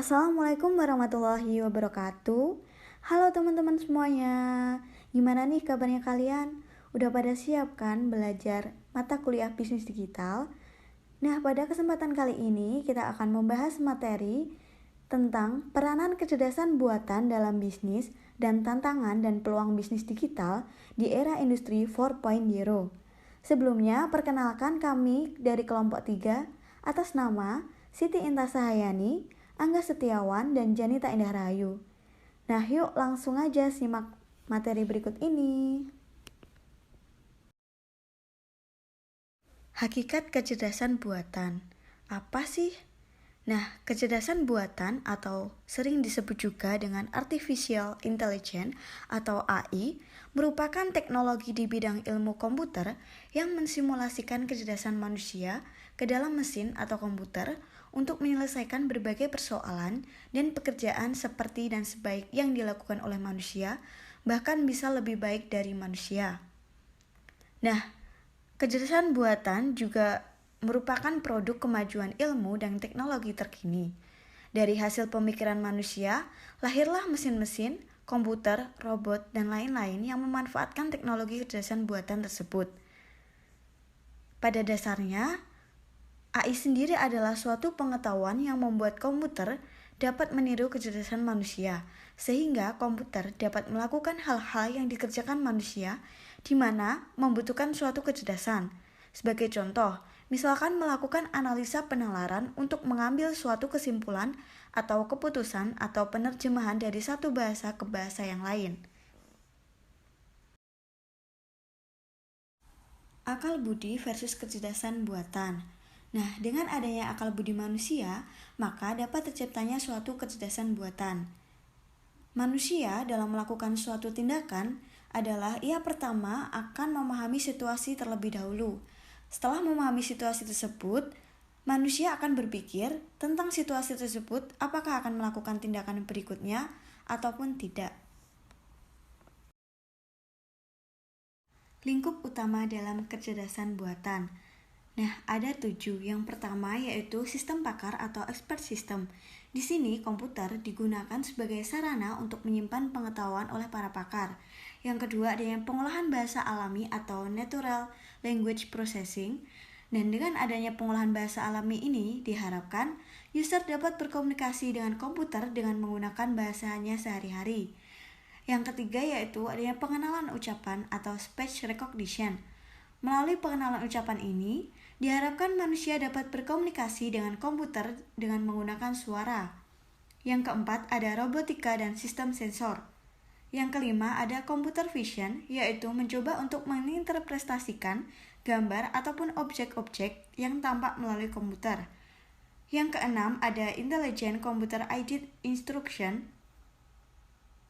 Assalamualaikum warahmatullahi wabarakatuh. Halo teman-teman semuanya. Gimana nih kabarnya kalian? Udah pada siap kan belajar mata kuliah bisnis digital? Nah, pada kesempatan kali ini kita akan membahas materi tentang peranan kecerdasan buatan dalam bisnis dan tantangan dan peluang bisnis digital di era industri 4.0. Sebelumnya, perkenalkan kami dari kelompok 3 atas nama Siti Intas Sahayani, Angga Setiawan, dan Janita Indah Rahayu. Nah, yuk langsung aja simak materi berikut ini. Hakikat kecerdasan buatan. Apa sih? Nah, kecerdasan buatan atau sering disebut juga dengan Artificial Intelligence atau AI merupakan teknologi di bidang ilmu komputer yang mensimulasikan kecerdasan manusia ke dalam mesin atau komputer untuk menyelesaikan berbagai persoalan dan pekerjaan seperti dan sebaik yang dilakukan oleh manusia, bahkan bisa lebih baik dari manusia. Nah, kecerdasan buatan juga merupakan produk kemajuan ilmu dan teknologi terkini. Dari hasil pemikiran manusia, lahirlah mesin-mesin, komputer, robot, dan lain-lain yang memanfaatkan teknologi kecerdasan buatan tersebut. Pada dasarnya, AI sendiri adalah suatu pengetahuan yang membuat komputer dapat meniru kecerdasan manusia, sehingga komputer dapat melakukan hal-hal yang dikerjakan manusia, di mana membutuhkan suatu kecerdasan. Sebagai contoh, misalkan melakukan analisa penalaran untuk mengambil suatu kesimpulan atau keputusan atau penerjemahan dari satu bahasa ke bahasa yang lain. Akal budi versus kecerdasan buatan. Nah, dengan adanya akal budi manusia, maka dapat terciptanya suatu kecerdasan buatan. Manusia dalam melakukan suatu tindakan adalah ia pertama akan memahami situasi terlebih dahulu. Setelah memahami situasi tersebut, manusia akan berpikir tentang situasi tersebut apakah akan melakukan tindakan berikutnya ataupun tidak. Lingkup utama dalam kecerdasan buatan. Nah, ada 7. Yang pertama yaitu sistem pakar atau expert system. Di sini komputer digunakan sebagai sarana untuk menyimpan pengetahuan oleh para pakar. Yang kedua ada yang pengolahan bahasa alami atau natural language processing. Dan dengan adanya pengolahan bahasa alami ini diharapkan user dapat berkomunikasi dengan komputer dengan menggunakan bahasanya sehari-hari. Yang ketiga yaitu adanya pengenalan ucapan atau speech recognition. Melalui pengenalan ucapan ini, diharapkan manusia dapat berkomunikasi dengan komputer dengan menggunakan suara. Yang keempat ada robotika dan sistem sensor. Yang kelima ada computer vision, yaitu mencoba untuk menginterpretasikan gambar ataupun objek-objek yang tampak melalui komputer. Yang keenam ada intelligent computer aided instruction.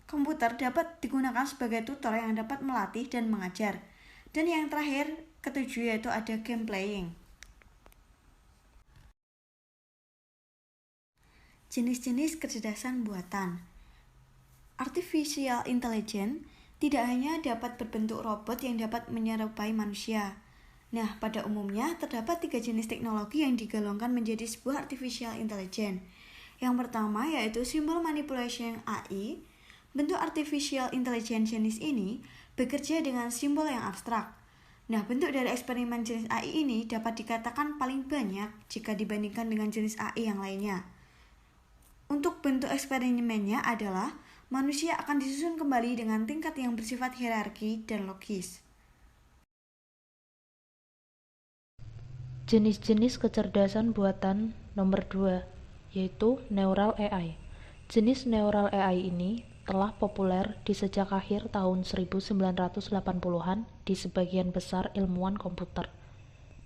Komputer dapat digunakan sebagai tutor yang dapat melatih dan mengajar. Dan yang terakhir, ketujuh yaitu ada game playing. Jenis-jenis kecerdasan buatan. Artificial Intelligence tidak hanya dapat berbentuk robot yang dapat menyerupai manusia. Nah, pada umumnya terdapat 3 jenis teknologi yang digolongkan menjadi sebuah Artificial Intelligence. Yang pertama yaitu Symbol Manipulation AI. Bentuk Artificial Intelligence jenis ini bekerja dengan simbol yang abstrak. Nah, bentuk dari eksperimen jenis AI ini dapat dikatakan paling banyak jika dibandingkan dengan jenis AI yang lainnya. Untuk bentuk eksperimennya adalah manusia akan disusun kembali dengan tingkat yang bersifat hierarki dan logis. Jenis-jenis kecerdasan buatan nomor 2, yaitu Neural AI. Jenis Neural AI ini telah populer di sejak akhir tahun 1980-an di sebagian besar ilmuwan komputer.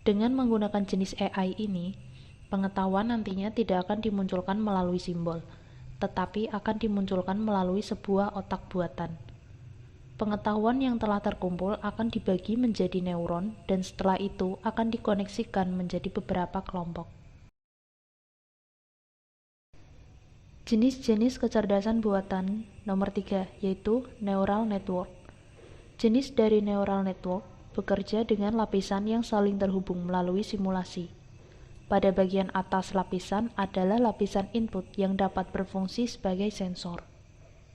Dengan menggunakan jenis AI ini, pengetahuan nantinya tidak akan dimunculkan melalui simbol, tetapi akan dimunculkan melalui sebuah otak buatan. Pengetahuan yang telah terkumpul akan dibagi menjadi neuron dan setelah itu akan dikoneksikan menjadi beberapa kelompok. Jenis-jenis kecerdasan buatan nomor 3 yaitu Neural Network. Jenis dari Neural Network bekerja dengan lapisan yang saling terhubung melalui simulasi. Pada bagian atas lapisan adalah lapisan input yang dapat berfungsi sebagai sensor.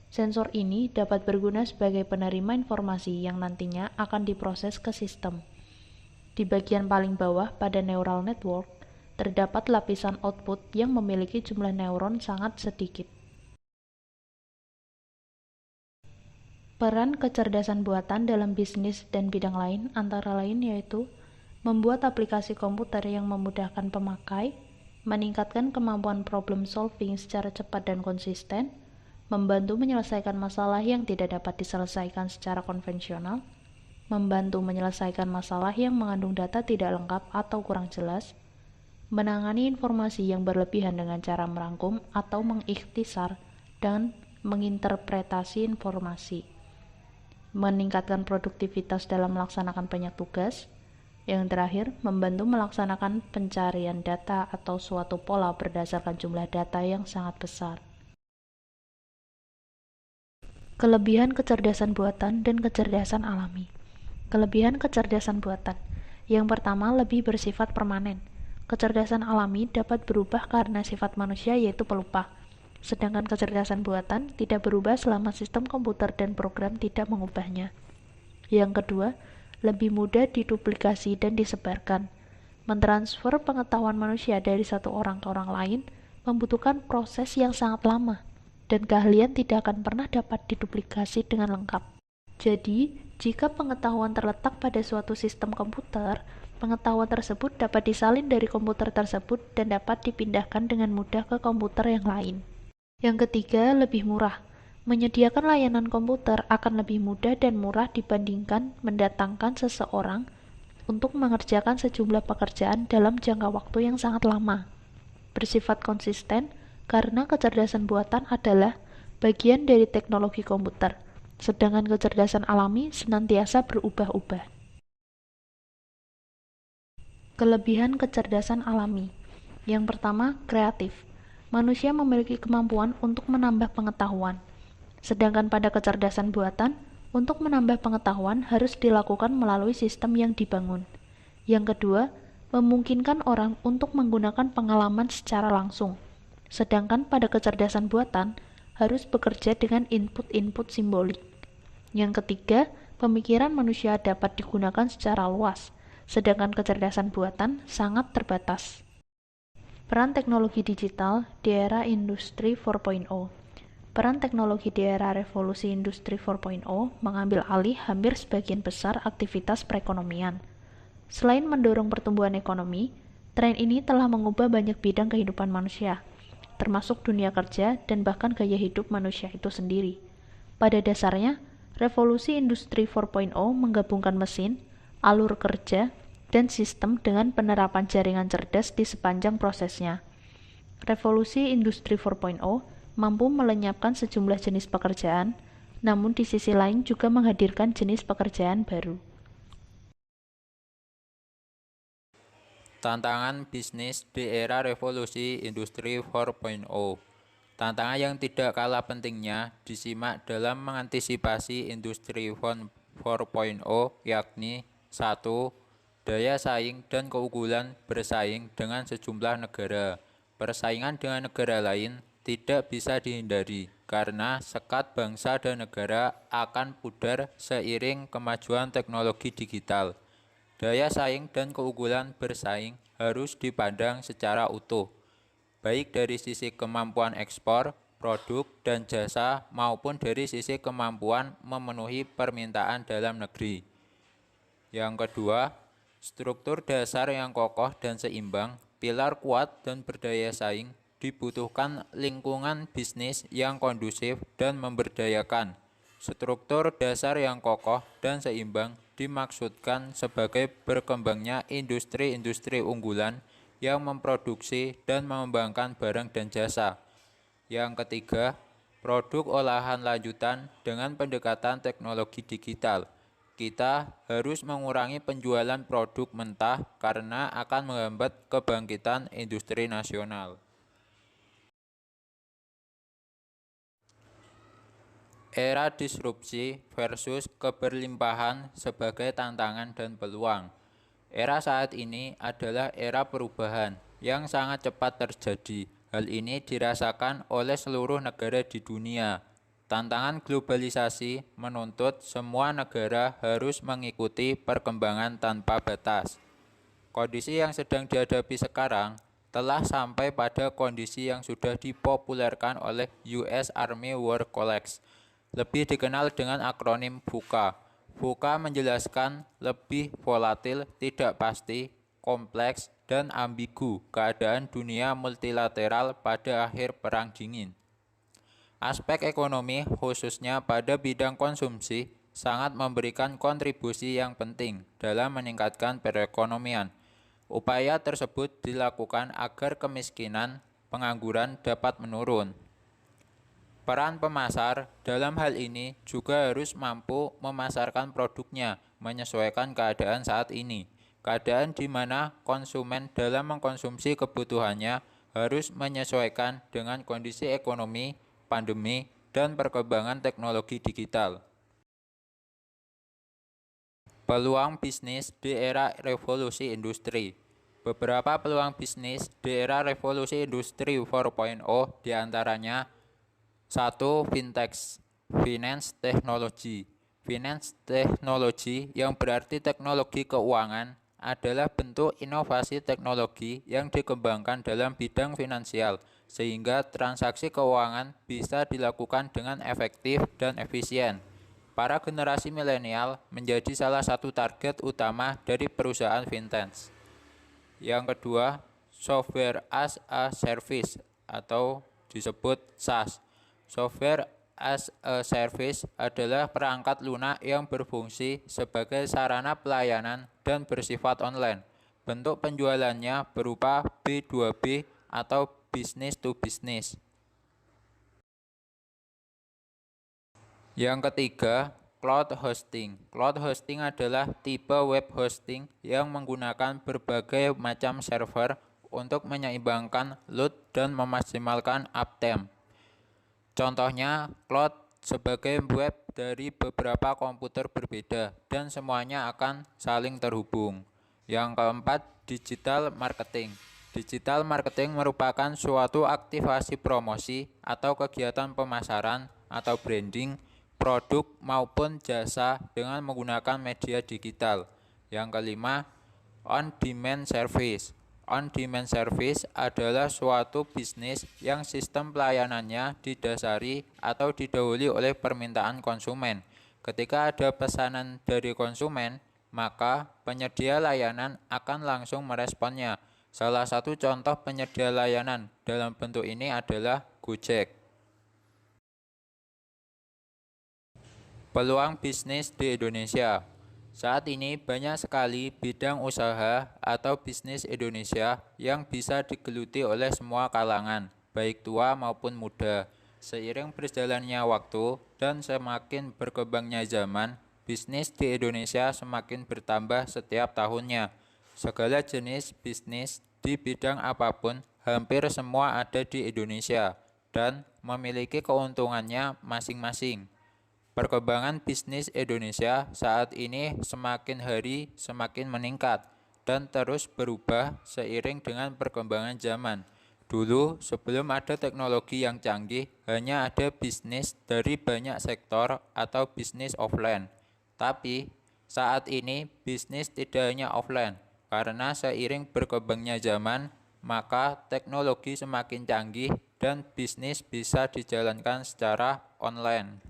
Sensor ini dapat berguna sebagai penerima informasi yang nantinya akan diproses ke sistem. Di bagian paling bawah pada neural network, terdapat lapisan output yang memiliki jumlah neuron sangat sedikit. Peran kecerdasan buatan dalam bisnis dan bidang lain antara lain yaitu membuat aplikasi komputer yang memudahkan pemakai, meningkatkan kemampuan problem solving secara cepat dan konsisten, membantu menyelesaikan masalah yang tidak dapat diselesaikan secara konvensional, membantu menyelesaikan masalah yang mengandung data tidak lengkap atau kurang jelas, menangani informasi yang berlebihan dengan cara merangkum atau mengikhtisar dan menginterpretasi informasi, meningkatkan produktivitas dalam melaksanakan banyak tugas. Yang terakhir, membantu melaksanakan pencarian data atau suatu pola berdasarkan jumlah data yang sangat besar. Kelebihan kecerdasan buatan dan kecerdasan alami. Kelebihan kecerdasan buatan. Yang pertama, lebih bersifat permanen. Kecerdasan alami dapat berubah karena sifat manusia yaitu pelupa. Sedangkan kecerdasan buatan tidak berubah selama sistem komputer dan program tidak mengubahnya. Yang kedua, lebih mudah diduplikasi dan disebarkan. Mentransfer pengetahuan manusia dari satu orang ke orang lain membutuhkan proses yang sangat lama, dan keahlian tidak akan pernah dapat diduplikasi dengan lengkap. Jadi, jika pengetahuan terletak pada suatu sistem komputer, pengetahuan tersebut dapat disalin dari komputer tersebut dan dapat dipindahkan dengan mudah ke komputer yang lain. Yang ketiga, lebih murah. Menyediakan layanan komputer akan lebih mudah dan murah dibandingkan mendatangkan seseorang untuk mengerjakan sejumlah pekerjaan dalam jangka waktu yang sangat lama. Bersifat konsisten karena kecerdasan buatan adalah bagian dari teknologi komputer, sedangkan kecerdasan alami senantiasa berubah-ubah. Kelebihan kecerdasan alami. Yang pertama, kreatif. Manusia memiliki kemampuan untuk menambah pengetahuan. Sedangkan pada kecerdasan buatan, untuk menambah pengetahuan harus dilakukan melalui sistem yang dibangun. Yang kedua, memungkinkan orang untuk menggunakan pengalaman secara langsung. Sedangkan pada kecerdasan buatan, harus bekerja dengan input-input simbolik. Yang ketiga, pemikiran manusia dapat digunakan secara luas, sedangkan kecerdasan buatan sangat terbatas. Peran teknologi digital di era Industri 4.0. Peran teknologi di era revolusi Industri 4.0 mengambil alih hampir sebagian besar aktivitas perekonomian. Selain mendorong pertumbuhan ekonomi, tren ini telah mengubah banyak bidang kehidupan manusia, termasuk dunia kerja dan bahkan gaya hidup manusia itu sendiri. Pada dasarnya, revolusi Industri 4.0 menggabungkan mesin, alur kerja, dan sistem dengan penerapan jaringan cerdas di sepanjang prosesnya. Revolusi Industri 4.0 mampu melenyapkan sejumlah jenis pekerjaan, namun di sisi lain juga menghadirkan jenis pekerjaan baru. Tantangan bisnis di era revolusi Industri 4.0. Tantangan yang tidak kalah pentingnya disimak dalam mengantisipasi Industri 4.0 yakni 1. Daya saing dan keunggulan bersaing dengan sejumlah negara. Persaingan dengan negara lain tidak bisa dihindari karena sekat bangsa dan negara akan pudar seiring kemajuan teknologi digital. Daya saing dan keunggulan bersaing harus dipandang secara utuh, baik dari sisi kemampuan ekspor, produk, dan jasa maupun dari sisi kemampuan memenuhi permintaan dalam negeri. Yang kedua, struktur dasar yang kokoh dan seimbang, pilar kuat dan berdaya saing, dibutuhkan lingkungan bisnis yang kondusif dan memberdayakan. Struktur dasar yang kokoh dan seimbang dimaksudkan sebagai berkembangnya industri-industri unggulan yang memproduksi dan mengembangkan barang dan jasa. Yang ketiga, produk olahan lanjutan dengan pendekatan teknologi digital. Kita harus mengurangi penjualan produk mentah karena akan menghambat kebangkitan industri nasional. Era disrupsi versus keberlimpahan sebagai tantangan dan peluang. Era saat ini adalah era perubahan, yang sangat cepat terjadi. Hal ini dirasakan oleh seluruh negara di dunia. Tantangan globalisasi menuntut semua negara harus mengikuti perkembangan tanpa batas. Kondisi yang sedang dihadapi sekarang telah sampai pada kondisi yang sudah dipopulerkan oleh US Army War College, lebih dikenal dengan akronim VUCA. VUCA menjelaskan lebih volatil, tidak pasti, kompleks, dan ambigu keadaan dunia multilateral pada akhir Perang Dingin. Aspek ekonomi, khususnya pada bidang konsumsi, sangat memberikan kontribusi yang penting dalam meningkatkan perekonomian. Upaya tersebut dilakukan agar kemiskinan, pengangguran dapat menurun. Peran pemasar dalam hal ini juga harus mampu memasarkan produknya menyesuaikan keadaan saat ini. Keadaan di mana konsumen dalam mengkonsumsi kebutuhannya harus menyesuaikan dengan kondisi ekonomi, pandemi, dan perkembangan teknologi digital. Peluang bisnis di era revolusi industri. Beberapa peluang bisnis di era revolusi industri 4.0 diantaranya 1. Fintech, finance technology. Finance technology yang berarti teknologi keuangan adalah bentuk inovasi teknologi yang dikembangkan dalam bidang finansial sehingga transaksi keuangan bisa dilakukan dengan efektif dan efisien. Para generasi milenial menjadi salah satu target utama dari perusahaan fintech. Yang kedua, software as a service atau disebut SaaS. Software as a service adalah perangkat lunak yang berfungsi sebagai sarana pelayanan dan bersifat online. Bentuk penjualannya berupa B2B atau business to business. Yang ketiga, cloud hosting. Cloud hosting adalah tipe web hosting yang menggunakan berbagai macam server untuk menyeimbangkan load dan memaksimalkan uptime. Contohnya, cloud sebagai web dari beberapa komputer berbeda dan semuanya akan saling terhubung. Yang keempat, digital marketing. Digital marketing merupakan suatu aktivasi promosi atau kegiatan pemasaran atau branding produk maupun jasa dengan menggunakan media digital. Yang kelima, on-demand service. On-demand service adalah suatu bisnis yang sistem pelayanannya didasari atau didahului oleh permintaan konsumen. Ketika ada pesanan dari konsumen, maka penyedia layanan akan langsung meresponnya. Salah satu contoh penyedia layanan dalam bentuk ini adalah Gojek. Peluang bisnis di Indonesia. Saat ini banyak sekali bidang usaha atau bisnis Indonesia yang bisa digeluti oleh semua kalangan, baik tua maupun muda. Seiring berjalannya waktu dan semakin berkembangnya zaman, bisnis di Indonesia semakin bertambah setiap tahunnya. Segala jenis bisnis di bidang apapun hampir semua ada di Indonesia dan memiliki keuntungannya masing-masing. Perkembangan bisnis Indonesia saat ini semakin hari semakin meningkat dan terus berubah seiring dengan perkembangan zaman. Dulu, sebelum ada teknologi yang canggih, hanya ada bisnis dari banyak sektor atau bisnis offline. Tapi, saat ini bisnis tidak hanya offline, karena seiring berkembangnya zaman, maka teknologi semakin canggih dan bisnis bisa dijalankan secara online.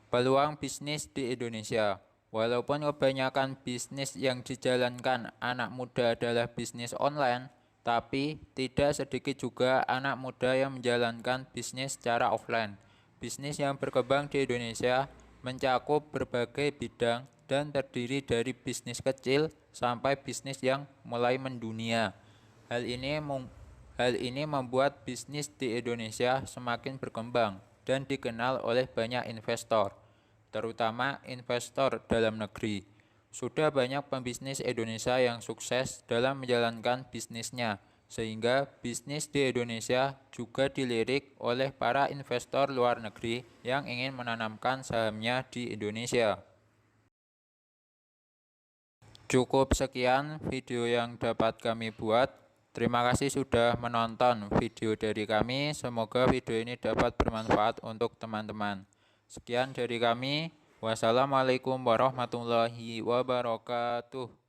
Peluang bisnis di Indonesia. Walaupun kebanyakan bisnis yang dijalankan anak muda adalah bisnis online, tapi tidak sedikit juga anak muda yang menjalankan bisnis secara offline. Bisnis yang berkembang di Indonesia mencakup berbagai bidang dan terdiri dari bisnis kecil sampai bisnis yang mulai mendunia. Hal ini membuat bisnis di Indonesia semakin berkembang dan dikenal oleh banyak investor, terutama investor dalam negeri. Sudah banyak pembisnis Indonesia yang sukses dalam menjalankan bisnisnya, sehingga bisnis di Indonesia juga dilirik oleh para investor luar negeri yang ingin menanamkan sahamnya di Indonesia. Cukup sekian video yang dapat kami buat. Terima kasih sudah menonton video dari kami. Semoga video ini dapat bermanfaat untuk teman-teman. Sekian dari kami. Wassalamualaikum warahmatullahi wabarakatuh.